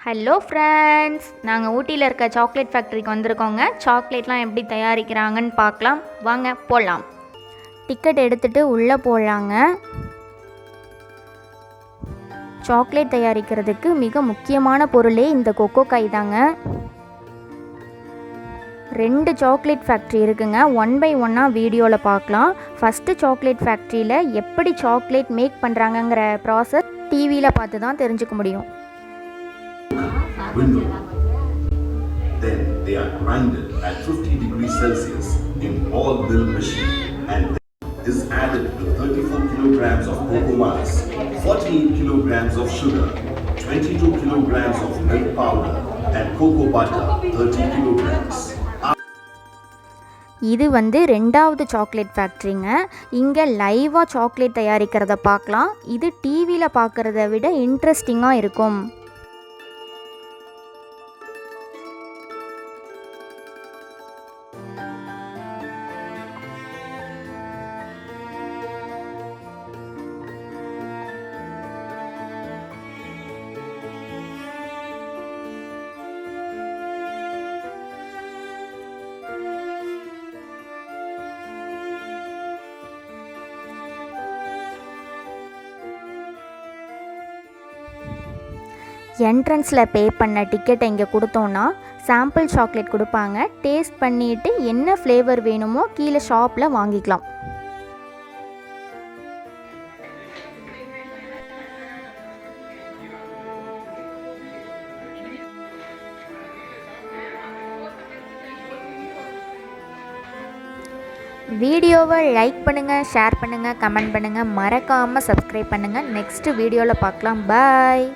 Hello friends, நாங்கள் ஊட்டியில் இருக்க சாக்லேட் ஃபேக்ட்ரிக்கு வந்திருக்கோங்க. சாக்லேட்லாம் எப்படி தயாரிக்கிறாங்கன்னு பார்க்கலாம் வாங்க போகலாம். டிக்கெட் எடுத்துகிட்டு உள்ளே போகலாங்க. சாக்லேட் தயாரிக்கிறதுக்கு மிக முக்கியமான பொருளே இந்த கொக்கோ காய் தாங்க. 2 சாக்லேட் ஃபேக்ட்ரி இருக்குங்க. 1 by 1 வீடியோவில் பார்க்கலாம். ஃபஸ்ட்டு சாக்லேட் ஃபேக்ட்ரியில் எப்படி சாக்லேட் மேக் பண்ணுறாங்கங்கிற ப்ராசஸ் டிவியில் பார்த்து தான் தெரிஞ்சுக்க முடியும். Window. Then they are grinded at 50 degrees Celsius in ball mill machine and then is added to 34 kilograms of cocoa mass, 48 kilograms of sugar, 22 kilograms of milk powder and cocoa butter 30 kilograms. இது வந்து 2வது chocolate ஃபேக்ட்ரிங்க. இங்கே லைவாக chocolate தயாரிக்கிறத பார்க்கலாம். இது டிவியில் பார்க்குறத விட இன்ட்ரெஸ்டிங்காக இருக்கும். என்ட்ரன்ஸில் பே பண்ண டிக்கெட்டை இங்கே கொடுத்தோன்னா சாம்பிள் சாக்லேட் கொடுப்பாங்க. டேஸ்ட் பண்ணிவிட்டு என்ன ஃப்ளேவர் வேணுமோ கீழே ஷாப்பில் வாங்கிக்கலாம். வீடியோவை லைக் பண்ணுங்கள், ஷேர் பண்ணுங்கள், கமெண்ட் பண்ணுங்கள், மறக்காமல் சப்ஸ்கிரைப் பண்ணுங்கள். நெக்ஸ்ட் வீடியோவில் பார்க்கலாம். பாய்.